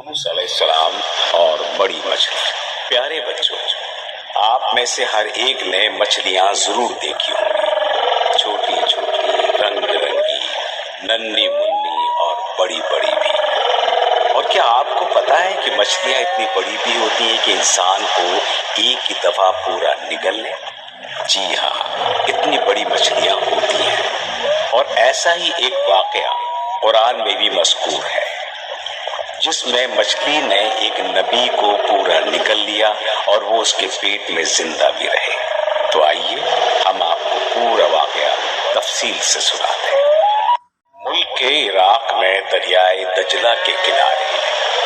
یونس علیہ السلام اور بڑی مچھلی۔ پیارے بچوں، آپ میں سے ہر ایک نے مچھلیاں ضرور دیکھی ہوں گی، چھوٹی چھوٹی، رنگ برنگی، ننھی منھی اور بڑی بڑی بھی۔ اور کیا آپ کو پتا ہے کہ مچھلیاں اتنی بڑی بھی ہوتی ہیں کہ انسان کو ایک ہی دفعہ پورا نگل لے؟ جی ہاں، اتنی بڑی مچھلیاں ہوتی ہیں۔ اور ایسا ہی ایک واقعہ قرآن میں بھی مذکور ہے، جس میں مچھلی نے ایک نبی کو پورا نگل لیا اور وہ اس کے پیٹ میں زندہ بھی رہے۔ تو آئیے ہم آپ کو پورا واقعہ تفصیل سے سناتے ہیں۔ ملک کے عراق میں دریائے دجلہ کے کنارے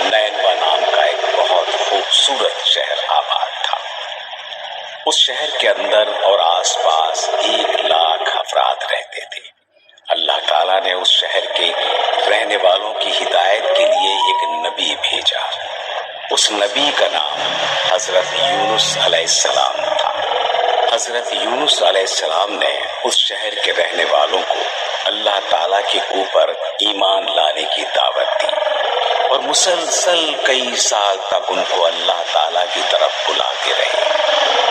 نینوا نام کا ایک بہت خوبصورت شہر آباد تھا۔ اس شہر کے اندر اور آس پاس 1,00,000 افراد رہتے تھے۔ اللہ تعالیٰ نے اس شہر کے رہنے والوں کی ہدایت کے لیے ایک نبی بھیجا۔ اس نبی کا نام حضرت یونس علیہ السلام تھا۔ حضرت یونس علیہ السلام نے اس شہر کے رہنے والوں کو اللہ تعالیٰ کے اوپر ایمان لانے کی دعوت دی اور مسلسل کئی سال تک ان کو اللہ تعالیٰ کی طرف بلاتے رہے،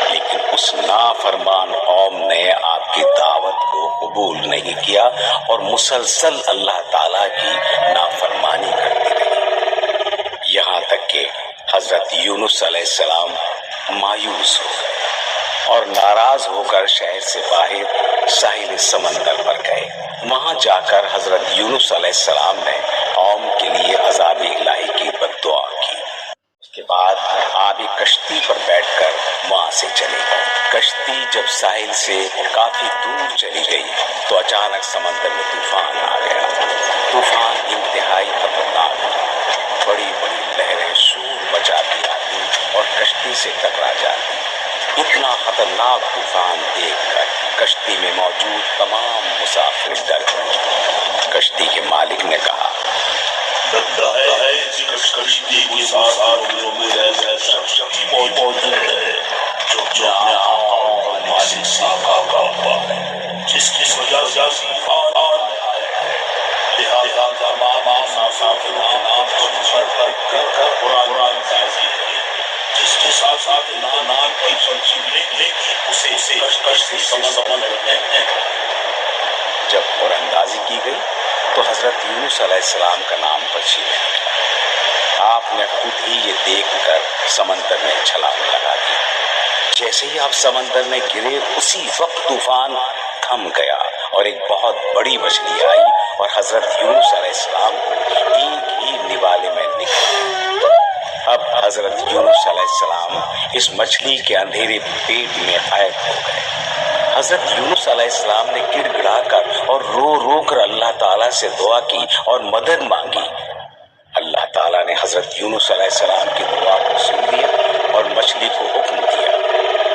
لیکن اس نافرمان قوم نے آپ کی دعوت کو قبول نہیں کیا اور مسلسل اللہ تعالیٰ کی نافرمانی کرتی رہی، یہاں تک کہ حضرت یونس علیہ السلام مایوس ہو گئے اور ناراض ہو کر شہر سے باہر ساحل سمندر پر گئے۔ وہاں جا کر حضرت یونس علیہ السلام نے قوم کے لیے عذاب الہی کی بد دعا کی۔ اس کے بعد آپ ایک کشتی پر بیٹھ کر وہاں سے چلے گئے۔ کشتی جب ساحل سے کافی دور چلی گئی تو اچانک سمندر میں طوفان آ گیا۔ طوفان انتہائی خطرناک تھا، بڑی بڑی لہریں شور مچاتی آتی اور کشتی سے ٹکرا جاتی۔ اتنا خطرناک طوفان دیکھ کر کشتی میں موجود تمام مسافر ڈر گئے۔ کشتی کے مالک نے کہا، لگتا ہے کشتی کے ساتھ موجود ہے جو اپنے آقا مالک سے آگاہ ہوا ہے، جس کی وجہ سے طوفان آیا ہے۔ لہٰذا تمام مسافروں کے نام پر کر قرآن نازل ہے، جس کے ساتھ نام کی پرچی لے اسے کشتی سمندر میں۔ جب قرآن اندازی کی گئی تو حضرت یونس علیہ السلام کا نام پرچی میں نکلا۔ آپ نے خود ہی یہ دیکھ کر سمندر میں چھلانگ لگا دی۔ جیسے ہی آپ سمندر میں گرے اسی وقت طوفان تھم گیا اور ایک بہت بڑی مچھلی آئی اور حضرت یونس علیہ السلام کو ایک ہی نوالے میں نکلا۔ اب حضرت یونس علیہ السلام اس مچھلی کے اندھیرے پیٹ میں قید ہو گئے۔ حضرت یونس علیہ السلام نے گڑ گڑا کر اور رو رو کر اللہ تعالیٰ سے دعا کی اور مدد مانگی۔ اللہ تعالیٰ نے حضرت یونس علیہ السلام کی دعا کو سن لیا اور مچھلی کو حکم دیا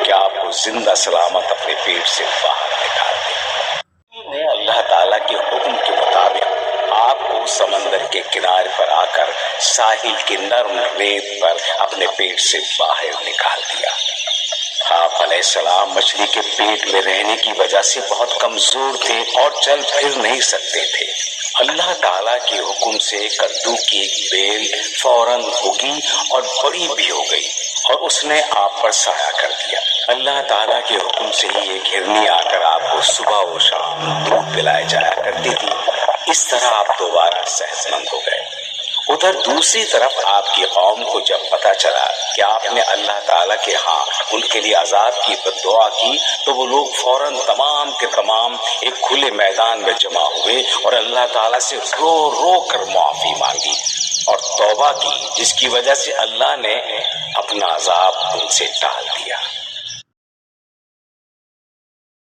کہ آپ کو زندہ سلامت اپنے پیٹ سے باہر نکال دے۔ اللہ تعالیٰ کے حکم کے مطابق آپ کو سمندر کے کنارے پر آ کر ساحل کے نرم ریت پر اپنے پیٹ سے باہر نکال دیا۔ آپ علیہ السلام مچھلی کے پیٹ میں رہنے کی وجہ سے بہت کمزور تھے اور چل پھر نہیں سکتے تھے۔ اللہ تعالیٰ کے حکم سے کدو کی ایک بیل فوراً اگی اور بڑی بھی ہو گئی اور اس نے آپ پر سایہ کر دیا۔ اللہ تعالیٰ کے حکم سے ہی ایک ہرنی آ کر آپ کو صبح و شام دودھ پلائے جایا کرتی تھی۔ اس طرح آپ دوبارہ صحت مند ہو گئے۔ ادھر دوسری طرف آپ کی قوم کو جب پتہ چلا کہ آپ نے اللہ تعالیٰ کے ہاں ان کے لیے عذاب کی بد دعا کی تو وہ لوگ فوراً تمام کے تمام ایک کھلے میدان میں جمع ہوئے اور اللہ تعالیٰ سے رو رو کر معافی مانگی اور توبہ کی، جس کی وجہ سے اللہ نے اپنا عذاب ان سے ٹال دیا۔